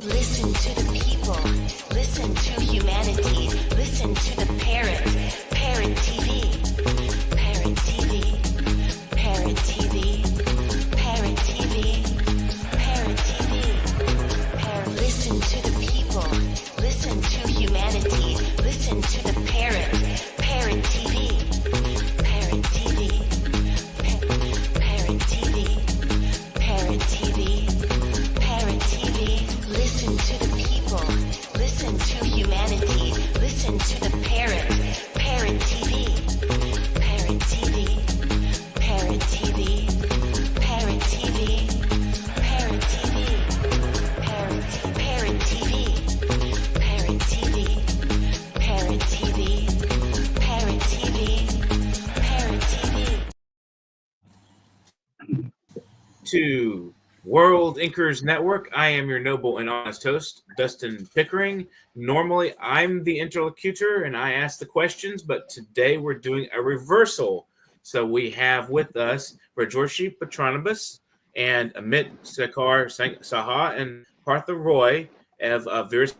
Listen to the people. Listen to humanity. Listen to the Parrot. Parrot TV. Parrot TV. Parrot TV. Parrot TV. Parrot TV. Parrot. Listen to the people. Listen to humanity. Listen to the Parrot. Parrot TV. Parrot TV. Parrot TV. Parrot TV. Parrot TV. Listen to the people. Listen to humanity. Listen to the Parrot. Parrot TV. Parrot TV. Parrot TV. Parrot TV. Parrot TV. Parrot TV. Parrot TV. Parrot TV. Parrot TV. Parrot TV. To World Inkers Network, I am your noble and honest host, Dustin Pickering. Normally, I'm the interlocutor and I ask the questions, but today we're doing a reversal. So we have with us Rajorshi Patronibus and Amit Sekar Saha and Partha Roy of Virasat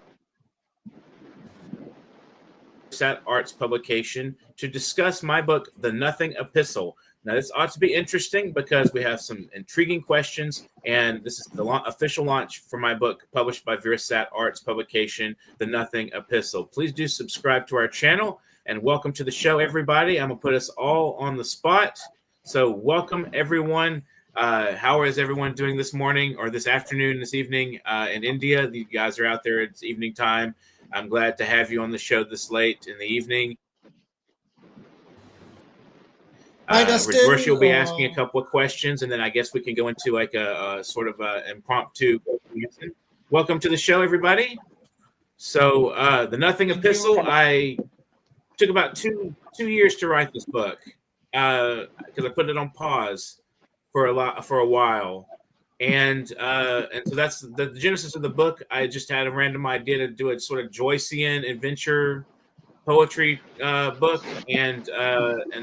Arts publication to discuss my book, The Nothing Epistle. Now, this ought to be interesting because we have some intriguing questions, and this is the official launch for my book published by Virasat Arts publication, The Nothing Epistle. Please do subscribe to our channel, and welcome to the show, everybody. I'm going to put us all on the spot. So welcome, everyone. How is everyone doing this morning or this afternoon, this evening in India? You guys are out there. It's evening time. I'm glad to have you on the show this late in the evening. Hi, Dustin. Rajorshi will be asking a couple of questions, and then I guess we can go into like a sort of impromptu. Welcome to the show, everybody. So, The Nothing Epistle. I took about two years to write this book because I put it on pause for a while, and so that's the genesis of the book. I just had a random idea to do a sort of Joycean adventure poetry book, and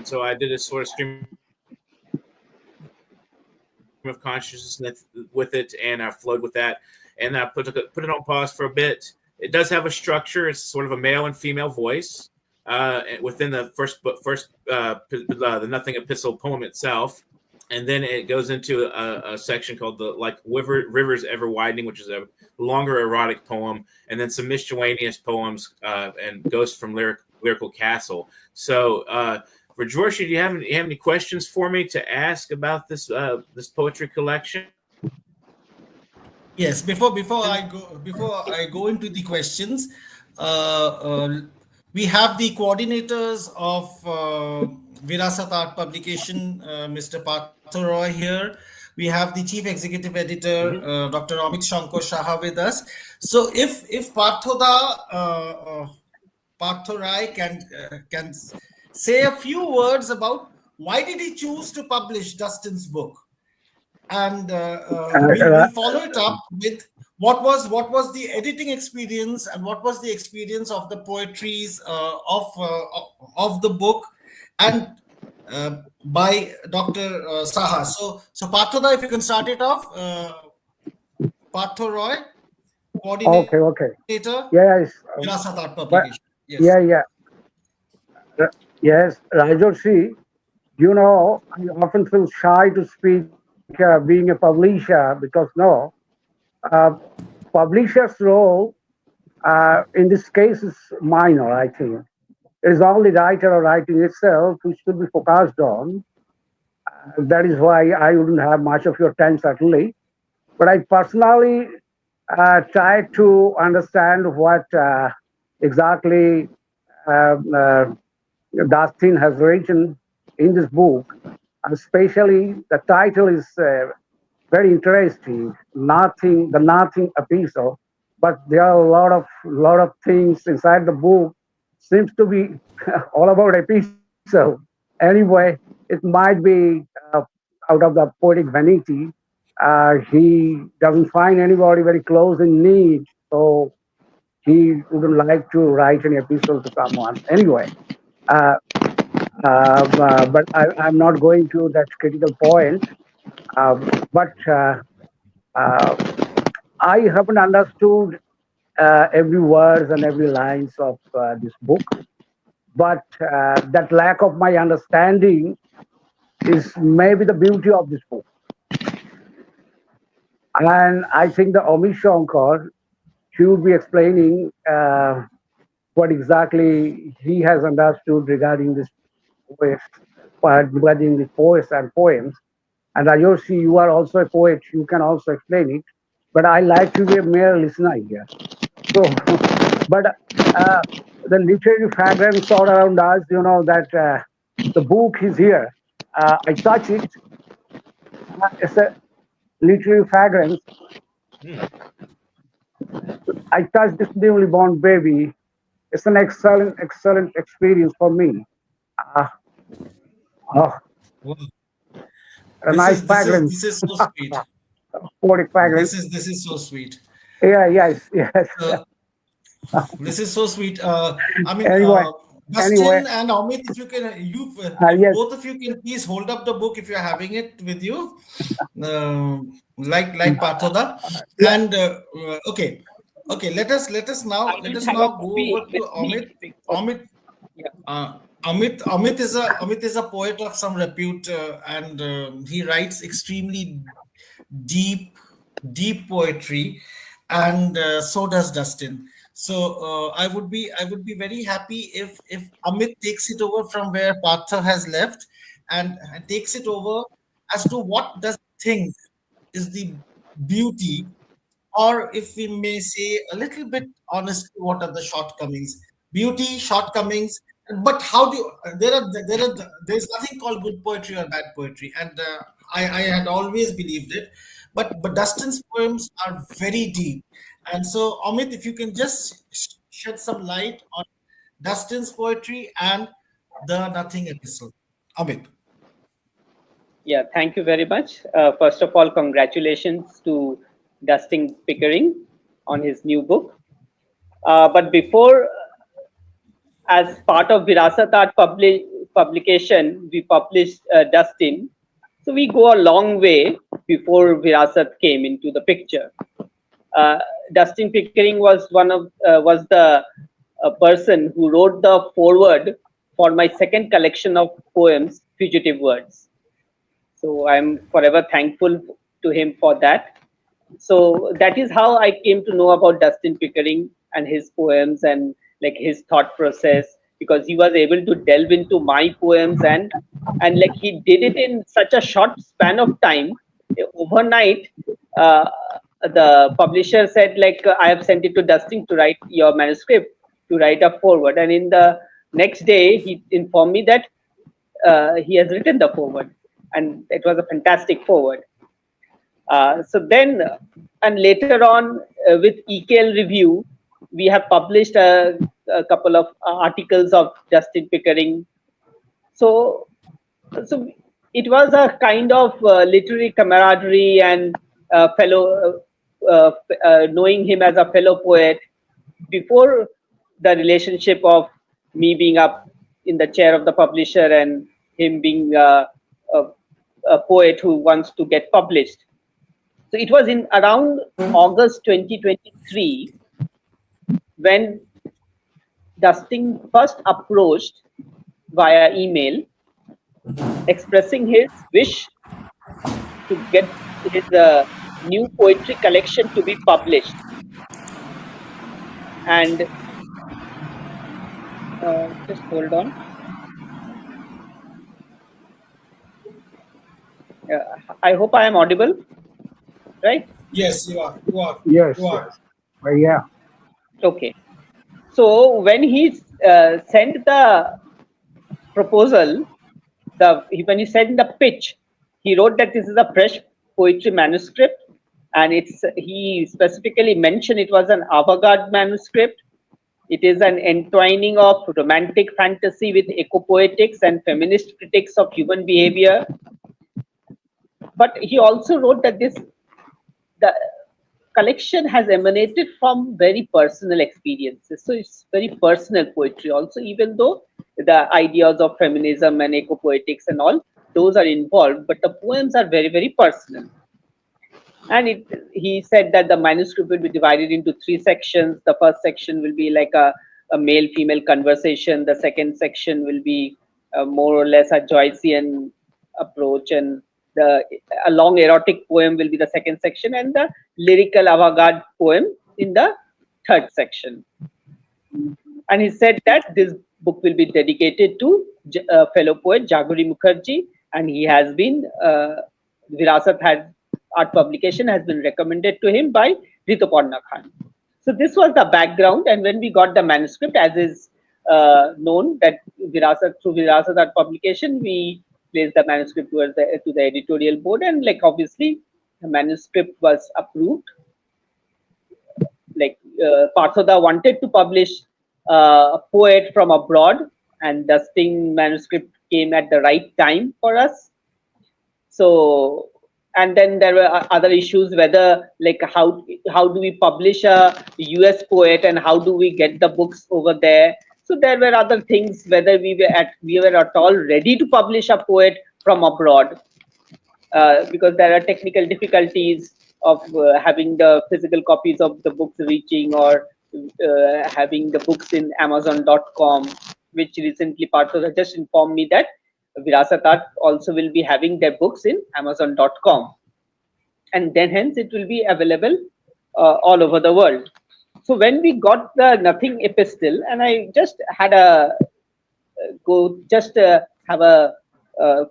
so I did a sort of stream of consciousness with it, and I flowed with that, and I put it on pause for a bit. It does have a structure. It's sort of a male and female voice within the first the Nothing Epistle poem itself, and then it goes into a section called the Rivers Ever Widening, which is a longer erotic poem, and then some miscellaneous poems and Ghosts from Lyrical Castle. So, Rajorshi, do you have any questions for me to ask about this poetry collection? Yes. Before I go into the questions, we have the coordinators of Virasat Art publication, Mr. Partha Roy here. We have the chief executive editor, Dr. Amit Shankar Shaha with us. So if Partha Roy can say a few words about why did he choose to publish Dustin's book, and we'll follow it up with what was the editing experience and what was the experience of the poetries of the book and by Dr. Saha. So Partha, if you can start it off. Partha Roy, coordinator. Okay. Yes. Virasat Art publication. Yes. Yes, Rajorshi, I often feel shy to speak being a publisher because publisher's role in this case is minor, I think. It is only writer or writing itself which should be focused on. That is why I wouldn't have much of your time, certainly. But I personally try to understand what exactly Dustin has written in this book. And especially the title is very interesting, The Nothing Epistle. But there are a lot of things inside the book. Seems to be all about epistle. Anyway, it might be out of the poetic vanity. He doesn't find anybody very close in need, so he wouldn't like to write an epistle to someone. Anyway, but I'm not going to that critical point. But I haven't understood every words and every lines of this book, but that lack of my understanding is maybe the beauty of this book. And I think the Amit Shankar, he would be explaining what exactly he has understood regarding this poets, regarding the poets and poems. And Ayoshi, you are also a poet, you can also explain it. But I like to be a mere listener here. So, but the literary fragrance all around us, you know, that the book is here. I touch it. It's a literary fragrance. I touch this newly born baby. It's an excellent experience for me. Uh, oh, Wow. a nice fragrance, This is so sweet. poetic fragrance. This is so sweet. Yeah, yes. Uh, this is so sweet. I mean, Anyway, Dustin and Amit, if you can, if yes. both of you can please hold up the book if you're having it with you, like Parthoda. And okay. Let us now go over to Amit. Amit is a poet of some repute, and he writes extremely deep poetry, and so does Dustin. So I would be very happy if Amit takes it over from where Partha has left, and takes it over as to what does he think is the beauty, or if we may say a little bit honestly, what are the shortcomings? Beauty, shortcomings, but how do you, there's nothing called good poetry or bad poetry, and I had always believed it, but Dustin's poems are very deep, and so Amit, if you can just shed some light on Dustin's poetry and the Nothing Epistle, Amit. Yeah, thank you very much. First of all, congratulations to Dustin Pickering on his new book. But before, as part of Virasat Art publication, we published Dustin. So we go a long way before Virasat came into the picture. Dustin Pickering was the person who wrote the foreword for my second collection of poems, Fugitive Words. So I'm forever thankful to him for that. So that is how I came to know about Dustin Pickering and his poems and like his thought process, because he was able to delve into my poems and like he did it in such a short span of time. Overnight, the publisher said, like, I have sent it to Dustin to write your manuscript, to write a foreword, and in the next day he informed me that he has written the foreword, and it was a fantastic foreword. So then, and later on, with EKL Review, we have published a couple of articles of Dustin Pickering. So it was a kind of literary camaraderie and knowing him as a fellow poet before the relationship of me being up in the chair of the publisher and him being a poet who wants to get published. So it was in around August 2023 when Dustin first approached via email expressing his wish to get his new poetry collection to be published. And just hold on. I hope I am audible, right? Yes, you are. Yes. Yeah. Okay. So when he sent the proposal, when he sent the pitch, he wrote that this is a fresh poetry manuscript, and he specifically mentioned it was an avant-garde manuscript. It is an entwining of romantic fantasy with eco-poetics and feminist critics of human behavior. But he also wrote that the collection has emanated from very personal experiences. So it's very personal poetry also, even though the ideas of feminism and eco-poetics and all, those are involved, but the poems are very, very personal. And he said that the manuscript will be divided into 3 sections. The first section will be like a male-female conversation. The second section will be more or less a Joycean approach, and a long erotic poem will be the second section, and the lyrical avant-garde poem in the third section. And he said that this book will be dedicated to fellow poet Jaguri Mukherjee, and he has been Virasat Art Publication has been recommended to him by Rituparna Khan. So this was the background, and when we got the manuscript, as is known that through Virasat Art Publication, we placed the manuscript to the editorial board, and like obviously the manuscript was approved. Like Parthoda wanted to publish a poet from abroad, and Dustin manuscript came at the right time for us. So, and then there were other issues, whether like how do we publish a US poet and how do we get the books over there. So there were other things, whether we were at all ready to publish a poet from abroad, because there are technical difficulties of having the physical copies of the books reaching, or having the books in Amazon.com, which recently Parthoda just informed me that Virasat Art also will be having their books in Amazon.com, and then hence it will be available all over the world. So when we got the Nothing Epistle, and I just had a have a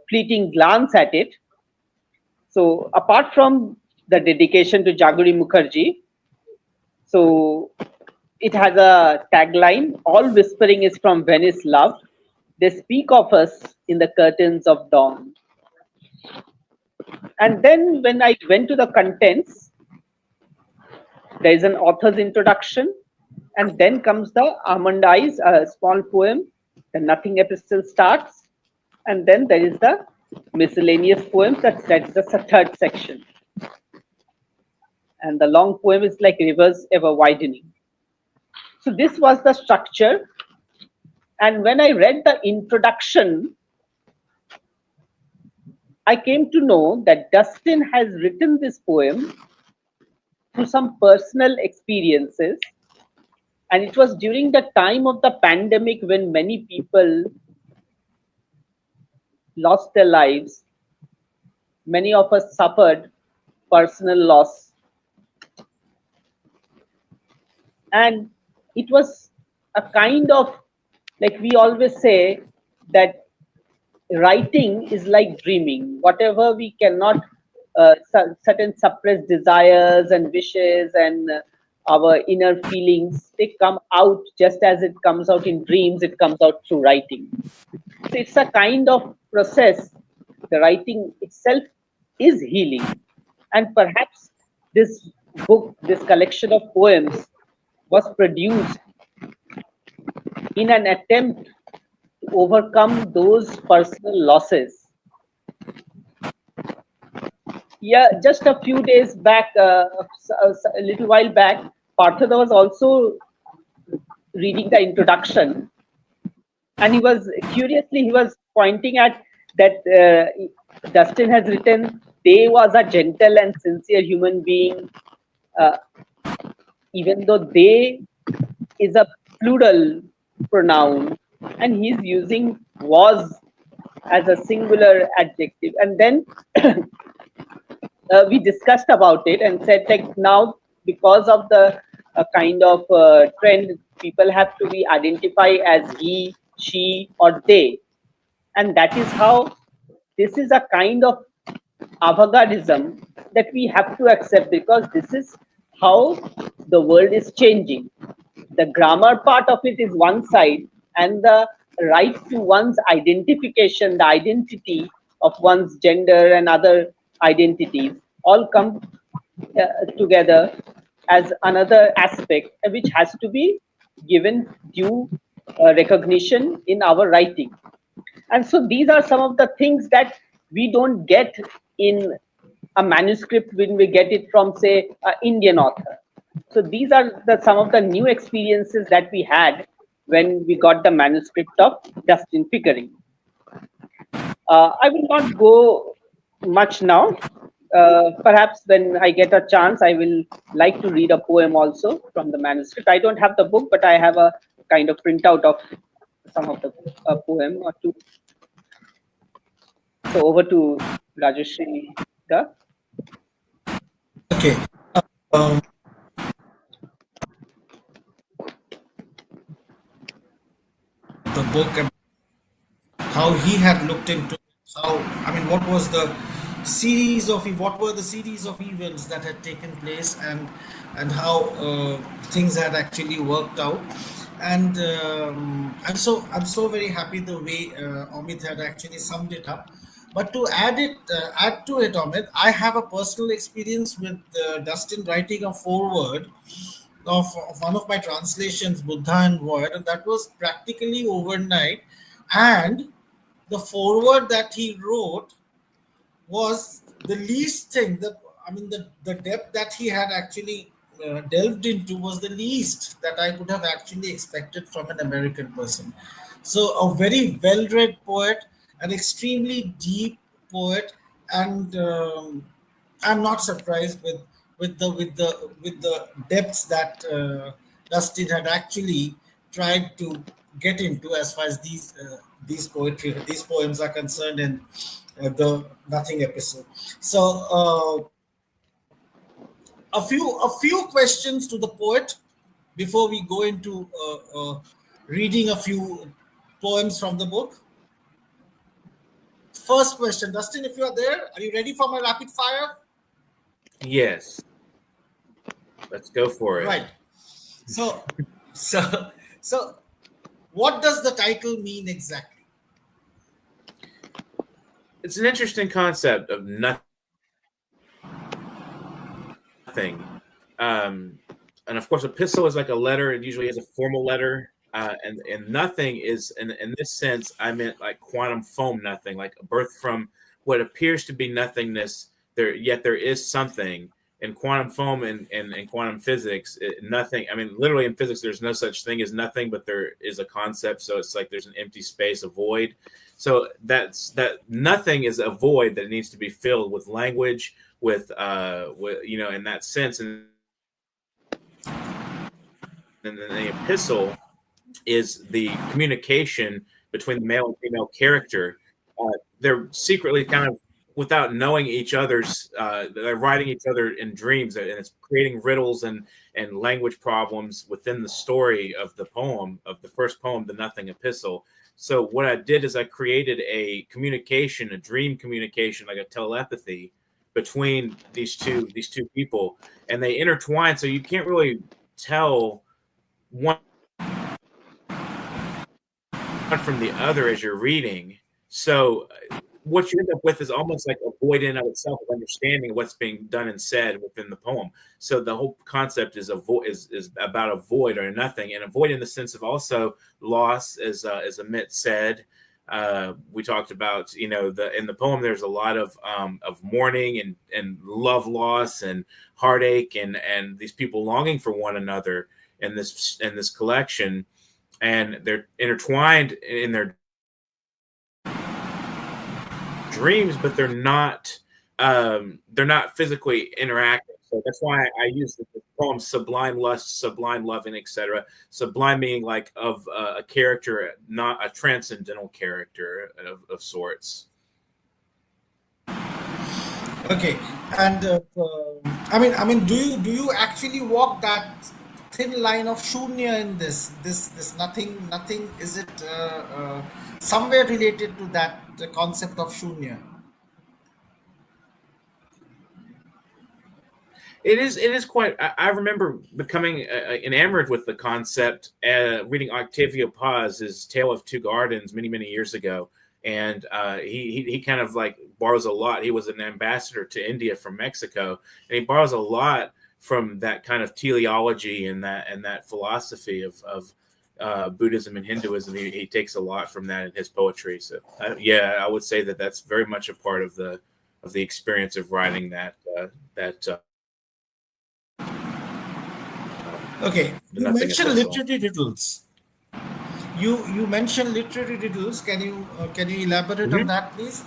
fleeting glance at it. So apart from the dedication to Jaguri Mukherjee, so it has a tagline: "All whispering is from Venice, love. They speak of us in the curtains of dawn." And then when I went to the contents, there is an author's introduction, and then comes the Almond Eyes, a small poem. The Nothing Epistle starts, and then there is the miscellaneous poems. That's the third section. And the long poem is like rivers ever widening. So this was the structure. And when I read the introduction, I came to know that Dustin has written this poem through some personal experiences. And it was during the time of the pandemic when many people lost their lives. Many of us suffered personal loss. And it was a kind of, like we always say, that writing is like dreaming. Whatever we cannot, certain suppressed desires and wishes and our inner feelings, they come out just as it comes out in dreams, it comes out through writing. So it's a kind of process. The writing itself is healing. And perhaps this book, this collection of poems, was produced in an attempt to overcome those personal losses. Yeah, just a few days back, a little while back, Parthoda was also reading the introduction, and he was pointing at that Dustin has written, "They was a gentle and sincere human being," even though "they" is a plural pronoun, and he's using "was" as a singular adjective. And then we discussed about it and said, like, now because of the kind of trend, people have to be identified as he, she, or they, and that is how this is a kind of avant-gardism that we have to accept, because this is how the world is changing. The grammar part of it is one side, and the right to one's identification, the identity of one's gender and other identities, all come together as another aspect which has to be given due recognition in our writing. And so these are some of the things that we don't get in a manuscript when we get it from, say, an Indian author. So these are some of the new experiences that we had when we got the manuscript of Dustin Pickering. I will not go much now, perhaps when I get a chance, I will like to read a poem also from the manuscript. I don't have the book, but I have a kind of printout of some of the poem or two. So over to Rajeshri. Okay. Um, the book and how he had looked into what was the what were the series of events that had taken place, and how things had actually worked out. And I'm so very happy the way Amit had actually summed it up. But to add to it, Amit, I have a personal experience with Dustin writing a foreword of one of my translations, Buddha and Void, and that was practically overnight. And the foreword that he wrote was the least thing. The depth that he had actually delved into was the least that I could have actually expected from an American person. So a very well-read poet, an extremely deep poet, and I'm not surprised with the depths that Dustin had actually tried to get into as far as these poems are concerned in the Nothing episode. So a few questions to the poet before we go into reading a few poems from the book. First question, Dustin, if you are there, are you ready for my rapid fire? Yes. Let's go for it. Right. So, what does the title mean exactly? It's an interesting concept of nothing. And of course, epistle is like a letter. It usually is a formal letter. And nothing is, in this sense, I meant like quantum foam nothing, like a birth from what appears to be nothingness. Yet there is something. In quantum foam and quantum physics, nothing. I mean, literally in physics, there's no such thing as nothing, but there is a concept. So it's like there's an empty space, a void. So that nothing is a void that needs to be filled with language, with in that sense. And then the epistle is the communication between the male and female character. They're secretly kind of, without knowing each other's, they're writing each other in dreams, and it's creating riddles and language problems within the story of the poem, of the first poem, the Nothing Epistle. So what I did is I created a communication, a dream communication, like a telepathy between these two people, and they intertwine. So you can't really tell one from the other as you're reading. So what you end up with is almost like a void in of itself of understanding what's being done and said within the poem. So the whole concept is is about a void or nothing, and a void in the sense of also loss, as Amit said. We talked about, in the poem there's a lot of mourning and love loss and heartache and these people longing for one another in this collection, and they're intertwined in their dreams, but they're not physically interacting. So that's why I use the poem sublime lust, sublime loving, etc. Sublime being like of a character, not a transcendental character of sorts. Okay, and do you actually walk that thin line of shunya in this nothing? Is it somewhere related to that, the concept of shunya? It is quite. I remember becoming enamored with the concept, reading Octavio Paz's Tale of Two Gardens many years ago, and he kind of like borrows a lot. He was an ambassador to India from Mexico, and he borrows a lot from that kind of teleology and that philosophy of Buddhism and Hinduism. He takes a lot from that in his poetry. So I would say that that's very much a part of the experience of writing that. Okay, you mentioned literary riddles. You mentioned literary riddles. Can you elaborate on that, please?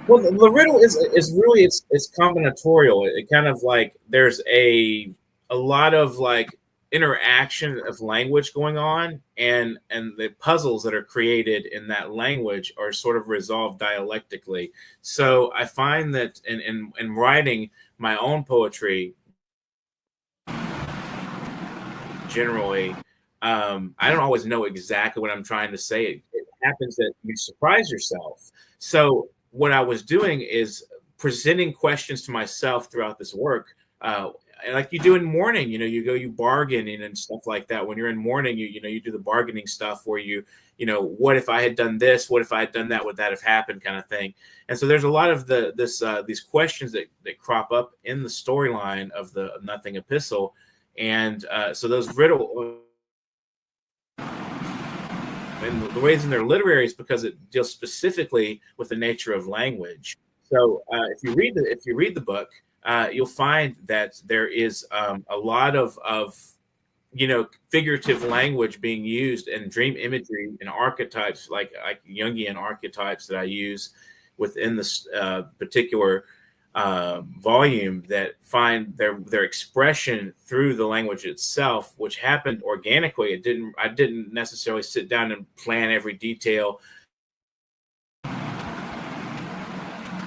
Well, the riddle is really it's combinatorial. It kind of like there's a lot of like interaction of language going on, and the puzzles that are created in that language are sort of resolved dialectically. So I find that in writing my own poetry, generally, I don't always know exactly what I'm trying to say. It happens that you surprise yourself. So what I was doing is presenting questions to myself throughout this work, like you do in mourning. You bargain and stuff like that. When you're in mourning, you do the bargaining stuff where what if I had done this? What if I had done that? Would that have happened? Kind of thing. And so there's a lot of these questions that crop up in the storyline of the Nothing Epistle. And so those riddle, and the reason they're literary is because it deals specifically with the nature of language. So if you read the book, you'll find that there is a lot of figurative language being used, and dream imagery and archetypes like Jungian archetypes that I use within this particular volume that find their expression through the language itself, which happened organically. I didn't necessarily sit down and plan every detail,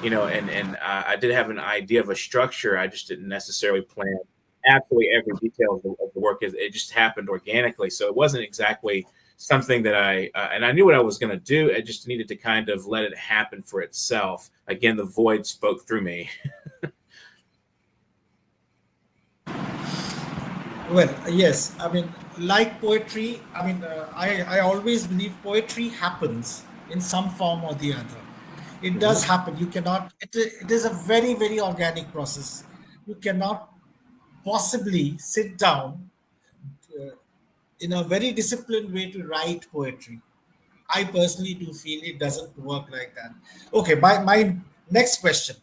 and I did have an idea of a structure. I just didn't necessarily plan absolutely every detail of the work. It just happened organically. So it wasn't exactly something that I knew what I was going to do. I just needed to kind of let it happen for itself. Again, the void spoke through me. Well, yes. I mean, like poetry, I always believe poetry happens in some form or the other. It does happen. You cannot, it is a very, very organic process. You cannot possibly sit down in a very disciplined way to write poetry. I personally do feel it doesn't work like that. Okay, my next question.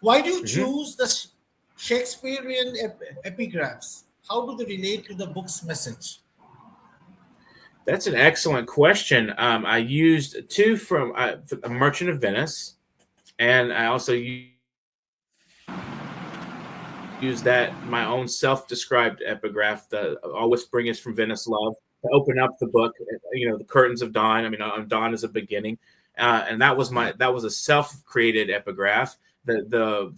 Why do you choose the Shakespearean epigraphs? How do they relate to the book's message? That's an excellent question. I used two from A Merchant of Venice, and I also used that my own self-described epigraph, the All Whispering is from Venice Love, to open up the book. The curtains of dawn. Dawn is a beginning, and that was a self-created epigraph. The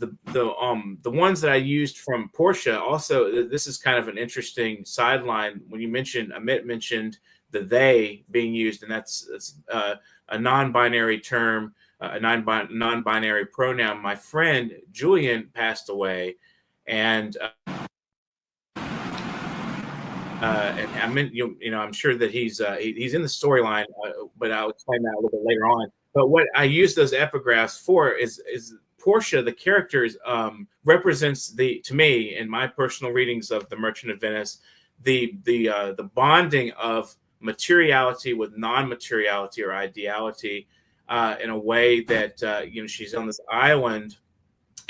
ones that I used from Portia. Also, this is kind of an interesting sideline. When Amit mentioned the they being used, and that's a non-binary term, a non-binary pronoun. My friend Julian passed away, and I'm sure that he's in the storyline, but I'll explain that a little bit later on. But what I use those epigraphs for is Portia, the characters, represents to me in my personal readings of The Merchant of Venice, the bonding of materiality with non-materiality or ideality, in a way that she's on this island,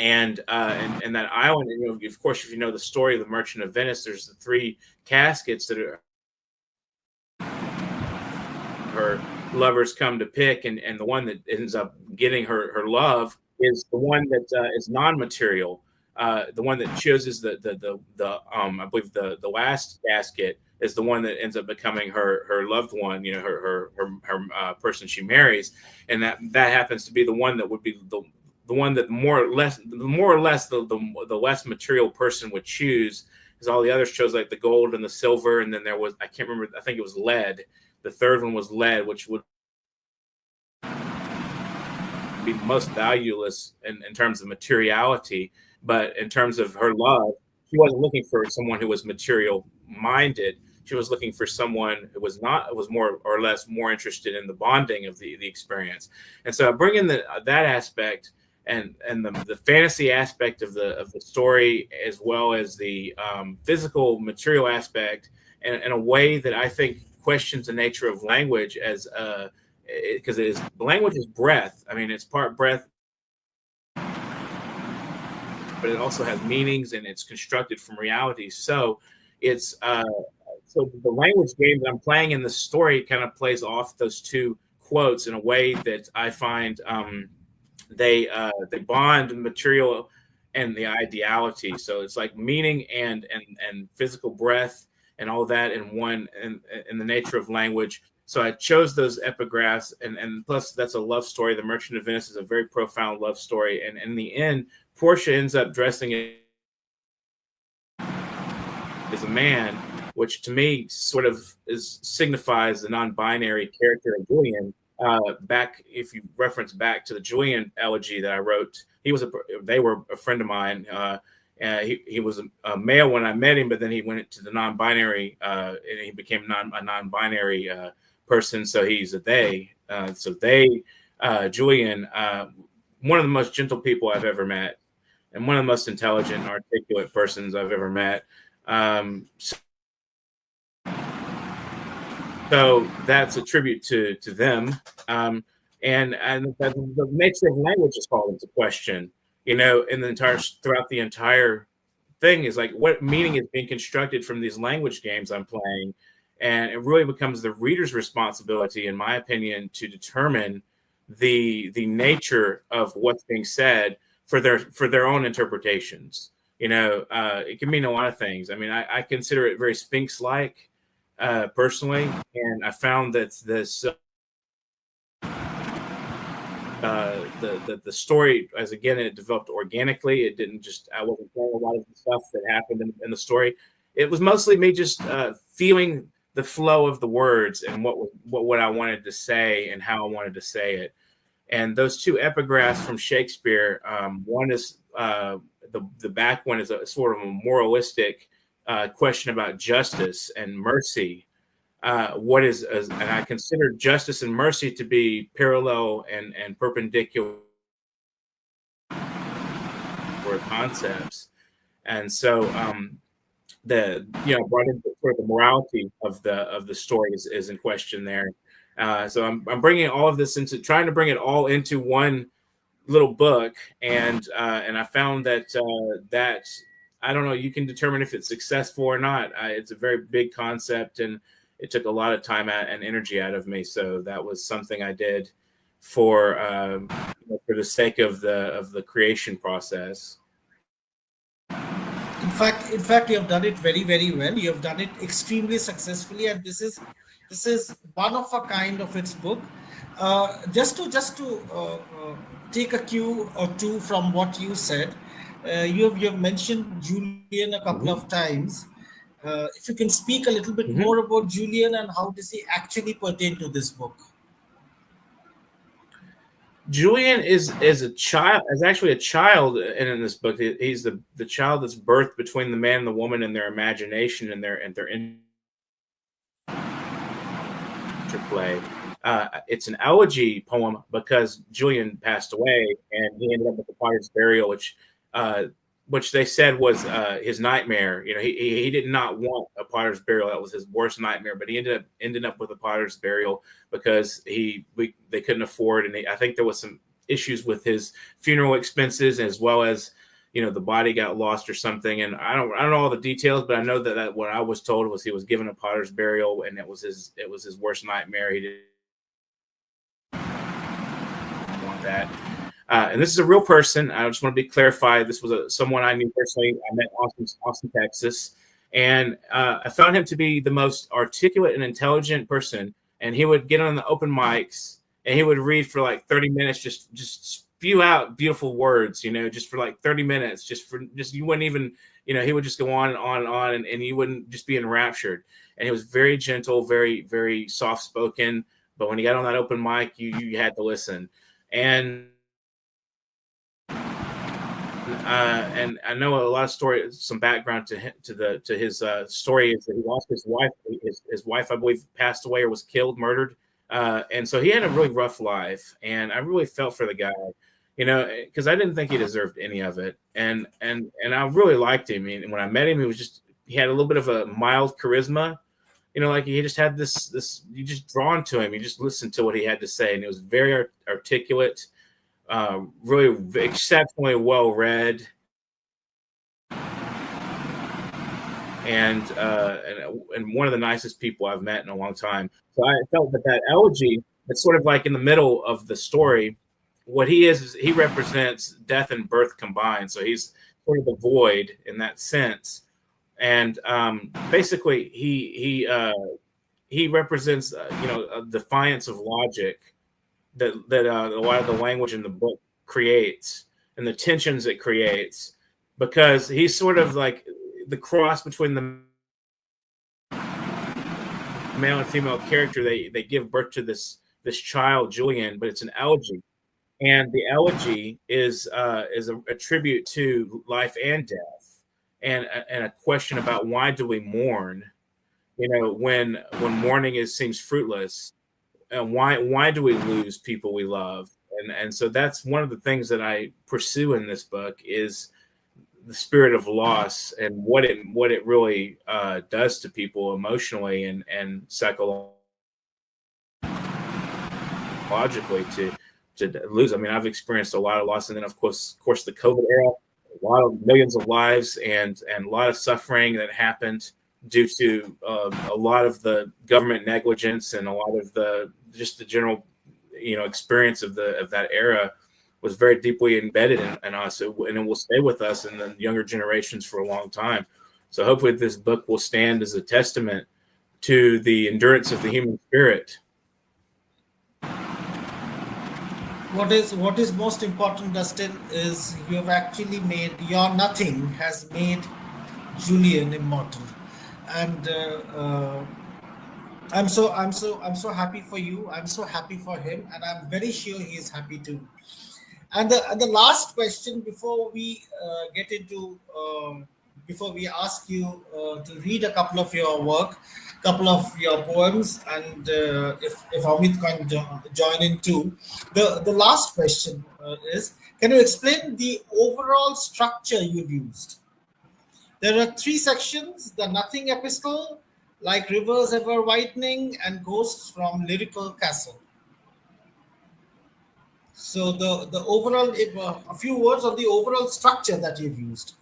and that island, of course, if you know the story of The Merchant of Venice, there's the three caskets that her lovers come to pick, and the one that ends up getting her love is the one that is non-material. The one that chooses I believe the last casket is the one that ends up becoming her loved one, her person she marries, and that happens to be the one that would be the one that more or less the less material person would choose, because all the others chose like the gold and the silver, and then there was, I can't remember, I think it was lead. The third one was lead, which would be most valueless in terms of materiality, but in terms of her love, she wasn't looking for someone who was material minded. She was looking for someone who was more or less more interested in the bonding of the experience. And so I bring in that aspect and the fantasy aspect of the story, as well as the physical material aspect, in a way that I think questions the nature of language, as because language is breath. I mean, it's part breath, but it also has meanings, and it's constructed from reality. So so the language game that I'm playing in the story kind of plays off those two quotes in a way that I find they bond the material and the ideality. So it's like meaning and physical breath and all that in one, in the nature of language. So I chose those epigraphs, and plus that's a love story. The Merchant of Venice is a very profound love story, and in the end, Portia ends up dressing it as a man, which to me sort of signifies the non-binary character of Julian. Back, if you reference back to the Julian elegy that I wrote, they were a friend of mine. He was a male when I met him, but then he went to the non-binary, and he became a non-binary person. So he's a they. Julian, one of the most gentle people I've ever met, and one of the most intelligent and articulate persons I've ever met. So that's a tribute to them. And the nature of language is called into question, throughout the entire thing is like, what meaning is being constructed from these language games I'm playing? And it really becomes the reader's responsibility, in my opinion, to determine the nature of what's being said for their own interpretations. It can mean a lot of things. I mean, I consider it very Sphinx-like, personally, and I found that this the story, as again, it developed organically. It didn't just, I wasn't playing a lot of the stuff that happened in the story. It was mostly me just feeling the flow of the words and what I wanted to say and how I wanted to say it. And those two epigraphs from Shakespeare, one is the back one is a sort of a moralistic question about justice and mercy. And I consider justice and mercy to be parallel and perpendicular concepts. And so brought into sort of the morality of the story is in question there. So I'm bringing all of this trying to bring it all into one little book, and I found that I don't know, you can determine if it's successful or not. It's a very big concept, and it took a lot of time and energy out of me. So that was something I did for the sake of the creation process. In fact, you have done it very, very well. You have done it extremely successfully, and this is one of a kind of its book. Just to take a cue or two from what you said, you have mentioned Julian a couple of times. If you can speak a little bit more about Julian and how does he actually pertain to this book? Julian is actually a child in this book. He's the child that's birthed between the man and the woman and their imagination and their interplay. It's an elegy poem because Julian passed away and he ended up with the Potter's Burial, which they said was his nightmare. He did not want a Potter's Burial. That was his worst nightmare. But he ended up with a Potter's Burial because they couldn't afford, and I think there was some issues with his funeral expenses, as well as the body got lost or something. And I don't know all the details, but I know that what I was told was he was given a Potter's Burial, and it was his worst nightmare. He didn't want that. And this is a real person. I just want to be clarified. This was someone I knew personally. I met in Austin, Texas. And I found him to be the most articulate and intelligent person. And he would get on the open mics and he would read for like 30 minutes, just spew out beautiful words, just for like 30 minutes, you wouldn't even, he would just go on and on and on, and you wouldn't just be enraptured. And he was very gentle, very, very soft spoken. But when he got on that open mic, you had to listen. And I know a lot of stories. Some background to his story is that he lost his wife. His wife, I believe, passed away or was killed, murdered, and so he had a really rough life. And I really felt for the guy, because I didn't think he deserved any of it. And I really liked him. And when I met him, he had a little bit of a mild charisma, like he just had this. You just drawn to him. You just listened to what he had to say, and it was very articulate. Really exceptionally well read, and one of the nicest people I've met in a long time. So I felt that elegy it's sort of like in the middle of the story. What he is he represents death and birth combined. So he's sort of the void in that sense. And basically, he represents a defiance of logic that a lot of the language in the book creates, and the tensions it creates, because he's sort of like the cross between the male and female character. They give birth to this child, Julian, but it's an elegy, and the elegy is a tribute to life and death, and a question about why do we mourn, when mourning seems fruitless, and why do we lose people we love, and so that's one of the things that I pursue in this book is the spirit of loss and what it really does to people emotionally and psychologically to lose. I mean, I've experienced a lot of loss, and then of course the COVID era, a lot of millions of lives and a lot of suffering that happened due to a lot of the government negligence and a lot of the general experience of that era was very deeply embedded in us, and it will stay with us in the younger generations for a long time. So hopefully this book will stand as a testament to the endurance of the human spirit. What is most important, Dustin, is you have actually made your nothing has made Julian immortal, and I'm so happy for you. I'm so happy for him, and I'm very sure he is happy too. And the last question before we get into before we ask you to read a couple of your work, couple of your poems, and if Amit can join in too. The last question is, can you explain the overall structure you've used? There are 3 sections: the Nothing Epistle, Like Rivers Ever Widening, and Ghosts from Lyrical Castle. So the overall, a few words on the overall structure that you've used.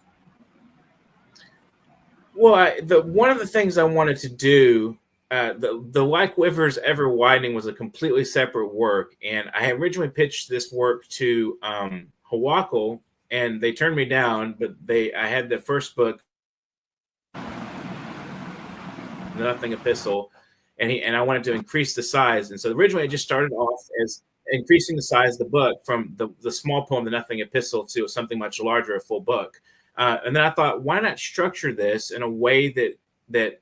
Well, one of the things I wanted to do, the Like Rivers Ever Widening was a completely separate work, and I originally pitched this work to Hawako, and they turned me down. But I had the first book, The Nothing Epistle, and I wanted to increase the size, and so originally I just started off as increasing the size of the book from the small poem, The Nothing Epistle, to something much larger, a full book. And then I thought, why not structure this in a way that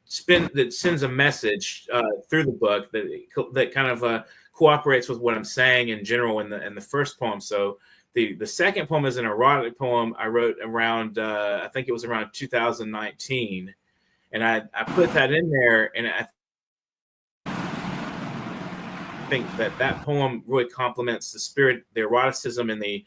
sends a message through the book that kind of cooperates with what I'm saying in general in the first poem. So the second poem is an erotic poem I wrote around I think it was around 2019, and I put that in there, and I think that poem really complements the spirit, the eroticism, and the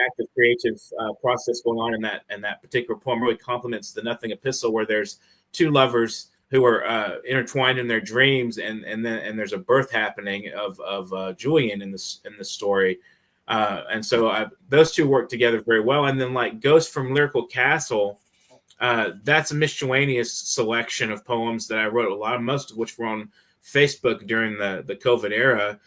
active creative process going on in that particular poem. Really complements the Nothing Epistle, where there's 2 lovers who are intertwined in their dreams, and there's a birth happening of Julian in the story, and so those 2 work together very well. And then like Ghost from Lyrical Castle, that's a miscellaneous selection of poems that I wrote, most of which were on Facebook during the COVID era.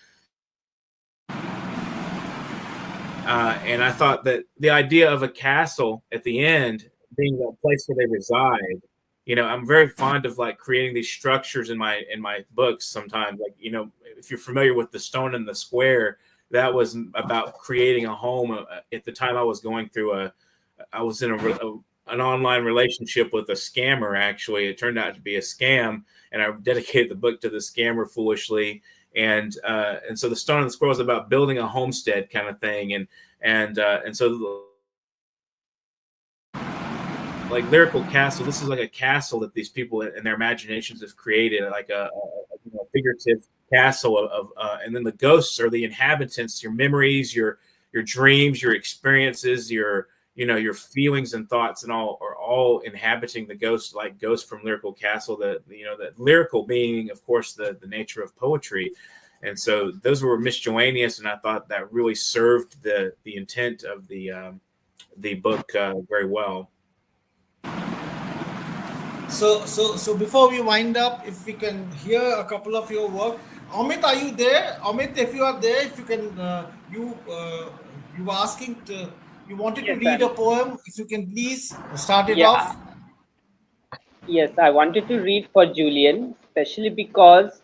And I thought that the idea of a castle at the end being a place where they reside, I'm very fond of like creating these structures in my books sometimes. Like, if you're familiar with The Stone and the Square, that was about creating a home. At the time I was going through I was in an online relationship with a scammer. Actually, it turned out to be a scam, and I dedicated the book to the scammer foolishly. And so The Stone and the Squirrel is about building a homestead kind of thing, and so like Lyrical Castle, this is like a castle that these people in their imaginations have created, like a figurative castle of and then the ghosts are the inhabitants, your memories, your dreams, your experiences, your feelings and thoughts, and all are all inhabiting the ghost, like Ghosts from Lyrical Castle. That lyrical being, of course, the nature of poetry, and so those were miscellaneous, and I thought that really served the intent of the book very well. So before we wind up, if we can hear a couple of your work, Amit, are you there? Amit, if you are there, if you can, you were asking to, you wanted to Yes, read a poem. If you can please start it yeah, off. yes, I wanted to read for Julian, especially because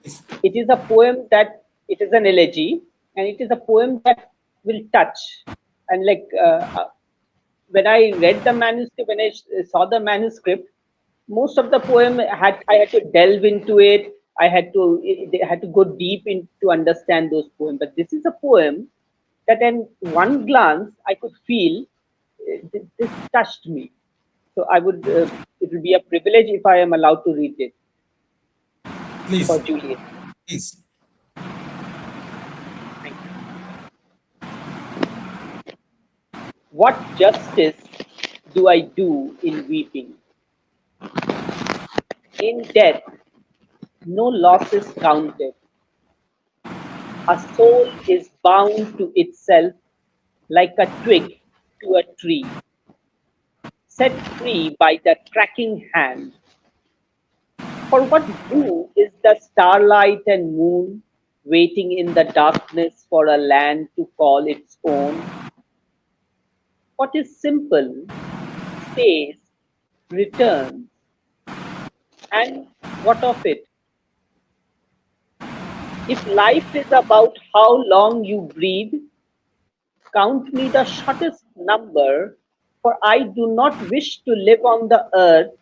Please. it is a poem that it is an elegy, and it is a poem that will touch. And like when I read the manuscript, when I saw the manuscript, most of the poem I had to delve into it. I had to go deep in to understand those poems. But this is a poem that, in one glance, I could feel this touched me. So I would. It will be a privilege if I am allowed to read it for Please. Julian. Please. Thank you. What justice do I do in weeping? In death, no loss is counted. A soul is bound to itself like a twig to a tree, set free by the tracking hand. For what do is the starlight and moon waiting in the darkness for a land to call its own? What is simple stays, returns, and what of it? If life is about how long you breathe, count me the shortest number, for I do not wish to live on the earth,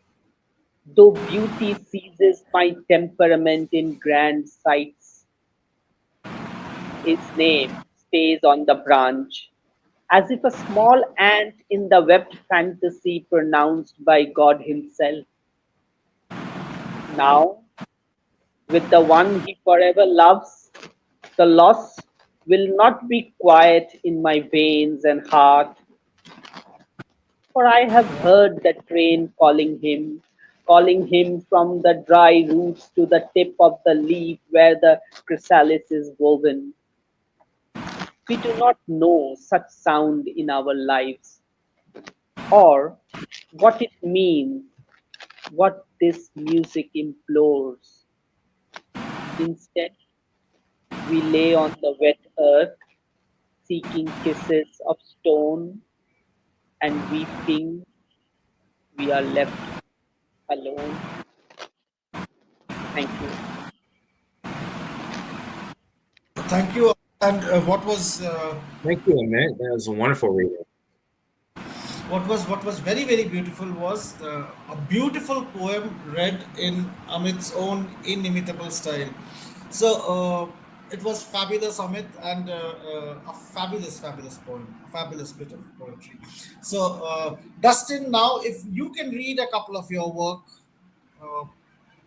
though beauty seizes my temperament in grand sights. His name stays on the branch, as if a small ant in the webbed fantasy pronounced by God Himself. Now, with the one He forever loves, the loss will not be quiet in my veins and heart, for I have heard the train calling him from the dry roots to the tip of the leaf where the chrysalis is woven. We do not know such sound in our lives, or what it means, what this music implores. Instead, we lay on the wet earth, seeking kisses of stone, and weeping we are left alone. Thank you. Thank you. And Thank you, Amit. That was a wonderful reading. what was very very beautiful was a beautiful poem read in Amit's own inimitable style. So it was fabulous, Amit, and a fabulous poem, a fabulous bit of poetry. So Dustin, now if you can read a couple of your work uh,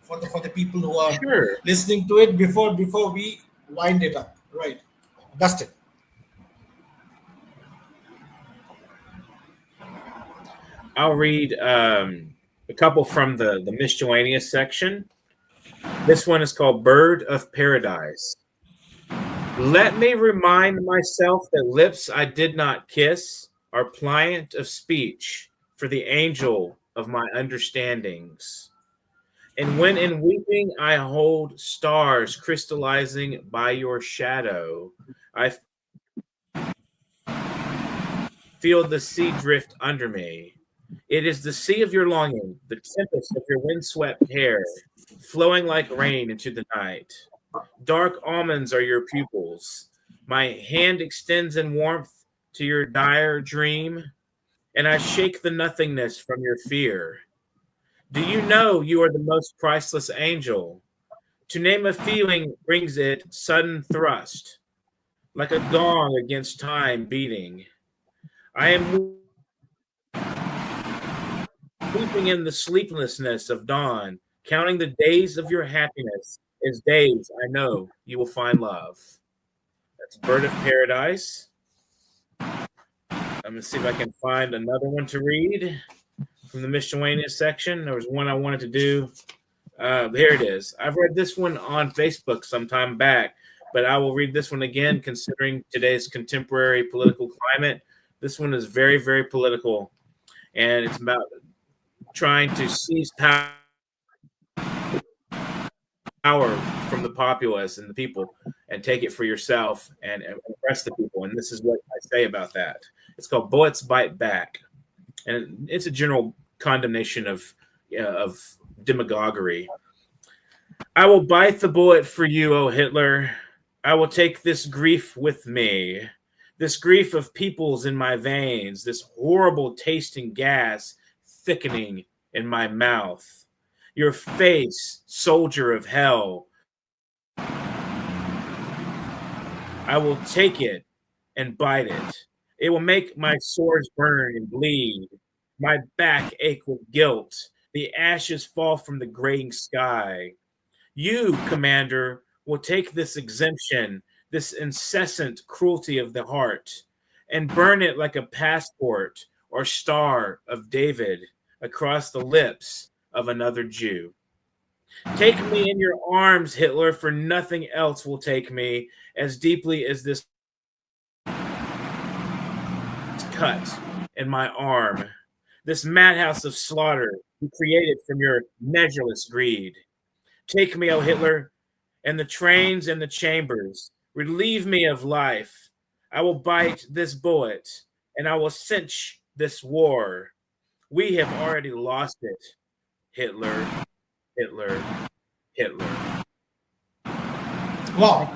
for the people who are Sure. listening to it before we wind it up, right? Dustin. I'll read a couple from the miscellaneous section. This one is called Bird of Paradise. Let me remind myself that lips I did not kiss are pliant of speech for the angel of my understandings. And when in weeping I hold stars crystallizing by your shadow, I feel the sea drift under me. It is the sea of your longing, the tempest of your windswept hair, flowing like rain into the night. Dark almonds are your pupils. My hand extends in warmth to your dire dream, and I shake the nothingness from your fear. Do you know you are the most priceless angel? To name a feeling brings it sudden thrust, like a gong against time beating. I am weeping in the sleeplessness of dawn, counting the days of your happiness as days I know you will find love. That's Bird of Paradise. I'm going to see if I can find another one to read from the miscellaneous section. There was one I wanted to do. Here it is. I've read this one on Facebook some time back, but I will read this one again considering today's contemporary political climate. This one is very, very political, and it's about trying to seize power from from the populace and the people and take it for yourself and impress the people. And this is what I say about that. It's called Bullets Bite Back. And it's a general condemnation of demagoguery. I will bite the bullet for you, O Hitler. I will take this grief with me, this grief of peoples in my veins, this horrible tasting gas thickening in my mouth. Your face, soldier of hell. I will take it and bite it. It will make my sores burn and bleed, my back ache with guilt, the ashes fall from the graying sky. You, Commander, will take this exemption, this incessant cruelty of the heart, and burn it like a passport or Star of David across the lips of another Jew. Take me in your arms, Hitler, for nothing else will take me as deeply as this cut in my arm, this madhouse of slaughter you created from your measureless greed. Take me, O Hitler, and the trains and the chambers. Relieve me of life. I will bite this bullet, and I will cinch this war. We have already lost it. Hitler, Hitler, Hitler. Wow.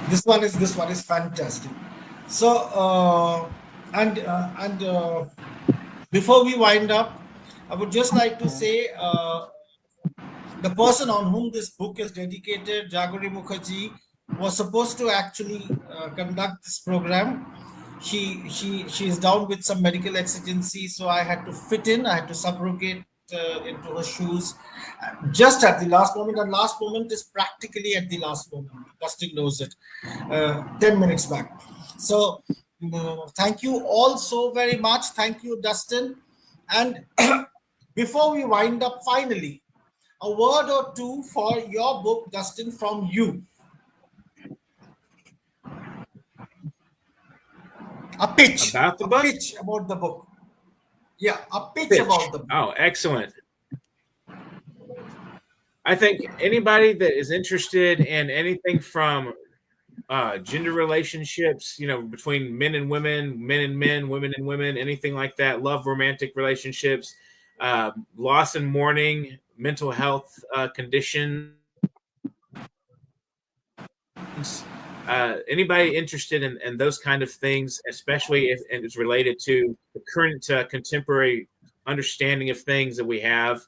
This one is fantastic. So before we wind up, I would just like to say the person on whom this book is dedicated, Jagori Mukherjee, was supposed to actually conduct this program. She is down with some medical exigency, so I had to fit in. I had to subrogate into her shoes just at the last moment, and last moment is practically at the last moment. Dustin knows it. 10 minutes back. So thank you all so very much. Thank you, Dustin. And before we wind up, finally, a word or two for your book, Dustin, from you. A pitch about the book. A pitch about the book. Yeah, a pitch about the book. Oh, excellent. I think anybody that is interested in anything from gender relationships, between men and women, men and men, women and women, anything like that, love, romantic relationships, loss and mourning, mental health conditions, anybody interested in those kind of things, especially if it's related to the current contemporary understanding of things that we have,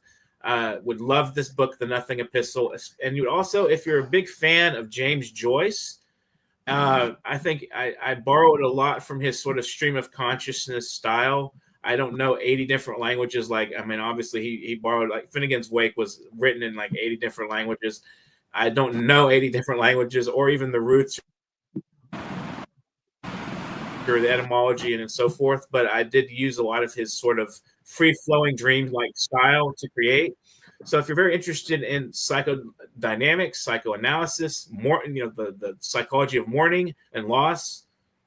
would love this book, The Nothing Epistle. And you also, if you're a big fan of James Joyce, I think I borrowed a lot from his sort of stream of consciousness style. I don't know 80 different languages. Obviously he borrowed, like Finnegan's Wake was written in like 80 different languages. I don't know 80 different languages or even the roots or the etymology and so forth, but I did use a lot of his sort of free-flowing dream-like style to create. So if you're very interested in psychodynamics, psychoanalysis, more, the psychology of mourning and loss,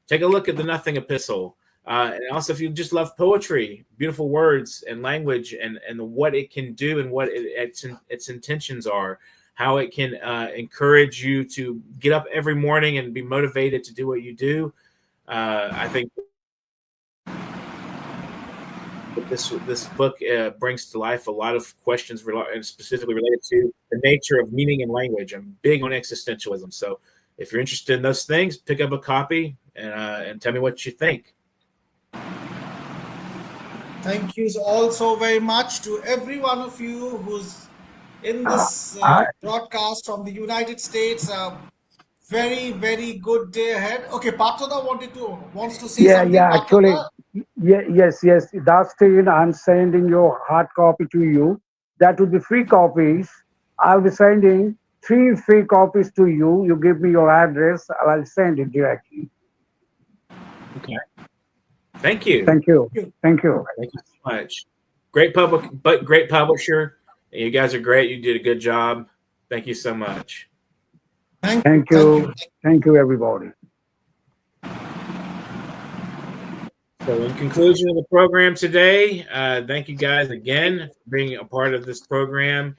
take a look at The Nothing Epistle. And also, if you just love poetry, beautiful words and language, and what it can do and what its intentions are, how it can encourage you to get up every morning and be motivated to do what you do. I think this book brings to life a lot of questions specifically related to the nature of meaning and language. I'm big on existentialism. So if you're interested in those things, pick up a copy and tell me what you think. Thank you all so very much to every one of you who's in this broadcast from the United States. Very, very good day ahead. Okay, Patada wants to say something. Yeah, actually, yes. Dustin, I'm sending your hard copy to you. That will be free copies. I'll be sending 3 free copies to you. You give me your address. I'll send it directly. Okay. Thank you. Thank you so much. Great publisher. You guys are great. You did a good job. Thank you so much. Thank you. Thank you, everybody. So in conclusion of the program today, thank you guys again for being a part of this program.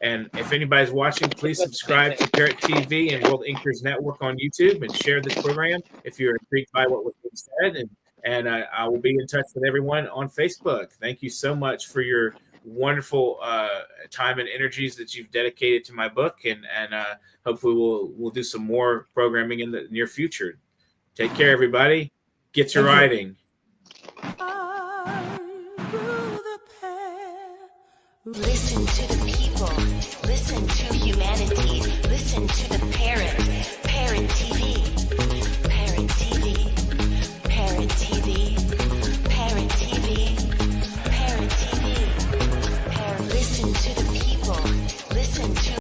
And if anybody's watching, please subscribe to Parrot TV and World Inkers Network on YouTube and share this program if you're intrigued by what was being said. And I will be in touch with everyone on Facebook. Thank you so much for your wonderful time and energies that you've dedicated to my book. And hopefully we'll do some more programming in the near future. Take care, everybody. Get to writing. Listen to the people. Listen to humanity. Listen to the Parrot. Parrot TV.